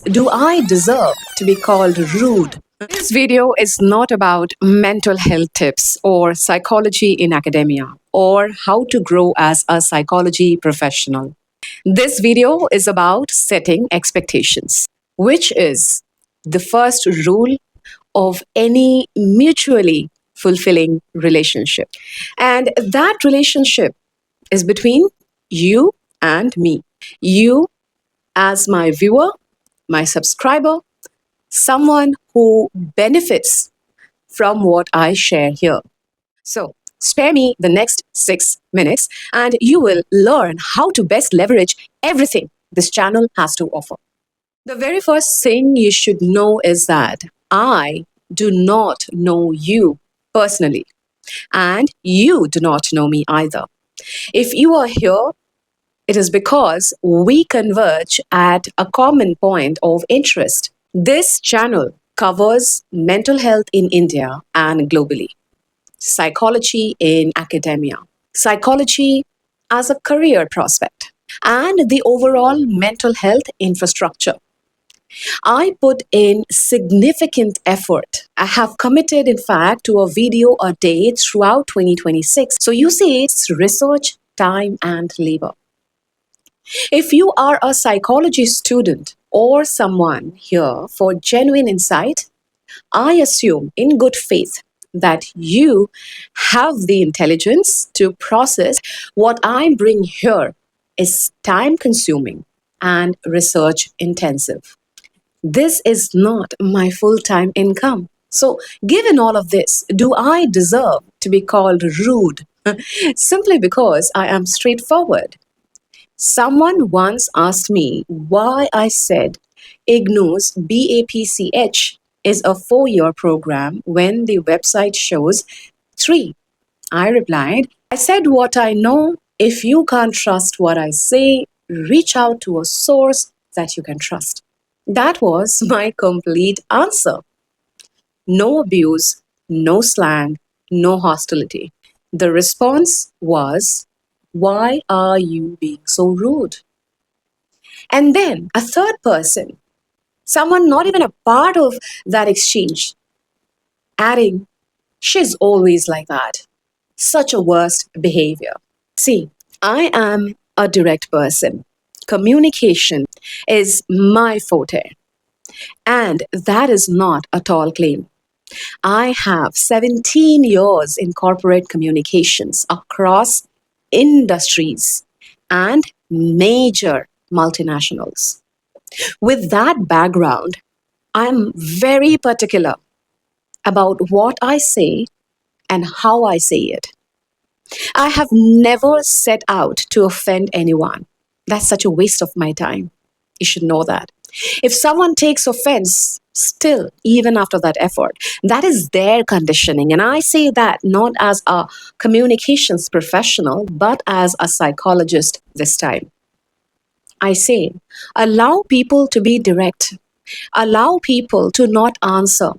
Do I deserve to be called rude? This video is not about mental health tips or psychology in academia or how to grow as a psychology professional. This video is about setting expectations, which is the first rule of any mutually fulfilling relationship. And that relationship is between you and me. You as my viewer, my subscriber, someone who benefits from what I share here. So, spare me the next 6 minutes and you will learn how to best leverage everything this channel has to offer. The very first thing you should know is that I do not know you personally, and you do not know me either. If you are here, it is because we converge at a common point of interest. This channel covers mental health in India and globally, psychology in academia, psychology as a career prospect, and the overall mental health infrastructure. I put in significant effort. I have committed, in fact, to a video a day throughout 2026. So you see, it's research, time, and labor. If you are a psychology student or someone here for genuine insight, I assume in good faith that you have the intelligence to process what I bring here is time consuming and research intensive. This is not my full time income. So, given all of this, do I deserve to be called rude? Simply because I am straightforward. Someone once asked me why I said IGNOU's BAPCH is a 4-year program when the website shows 3. I replied, I said what I know. If you can't trust what I say, reach out to a source that you can trust. That was my complete answer. No abuse, no slang, no hostility. The response was, why are you being so rude? And then a third person, someone not even a part of that exchange, adding, she's always like that. Such a worst behavior. See, I am a direct person. Communication is my forte. And that is not a tall claim. I have 17 years in corporate communications across industries and major multinationals. With that background, I'm very particular about what I say and how I say it. I have never set out to offend anyone. That's such a waste of my time. You should know that. If someone takes offense, still, even after that effort, that is their conditioning. And I say that not as a communications professional, but as a psychologist this time. I say, allow people to be direct, allow people to not answer,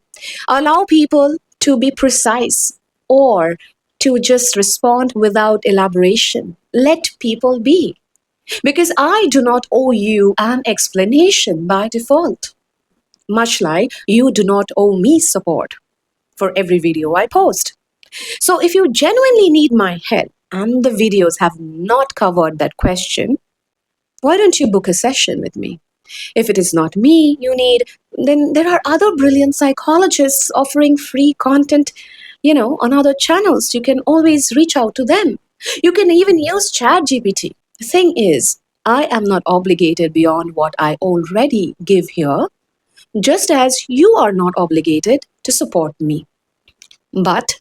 allow people to be precise or to just respond without elaboration. Let people be. Because I do not owe you an explanation by default, much like you do not owe me support for every video I post. So if you genuinely need my help and the videos have not covered that question, why don't you book a session with me? If it is not me you need, then there are other brilliant psychologists offering free content, on other channels. You can always reach out to them. You can even use ChatGPT. The thing is, I am not obligated beyond what I already give here, just as you are not obligated to support me. But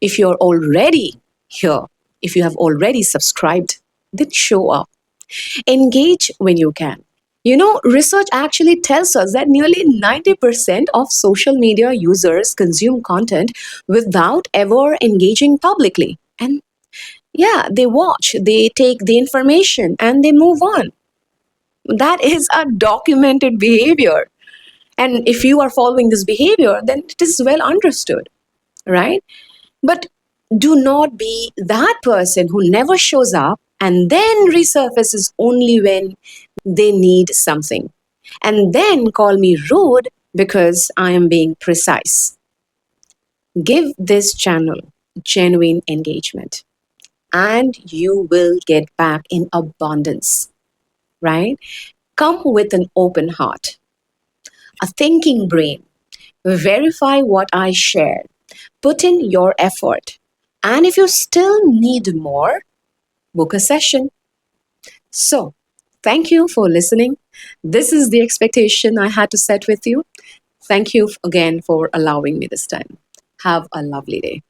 if you're already here, if you have already subscribed, then show up. Engage when you can. Research actually tells us that nearly 90% of social media users consume content without ever engaging publicly. And yeah, they watch, they take the information, and they move on. That is a documented behavior. And if you are following this behavior, then it is well understood, right? But do not be that person who never shows up and then resurfaces only when they need something. And then call me rude because I am being precise. Give this channel genuine engagement and you will get back in abundance, right? Come with an open heart, a thinking brain. Verify what I share. Put in your effort. And if you still need more, book a session. So, thank you for listening. This is the expectation I had to set with you. Thank you again for allowing me this time. Have a lovely day.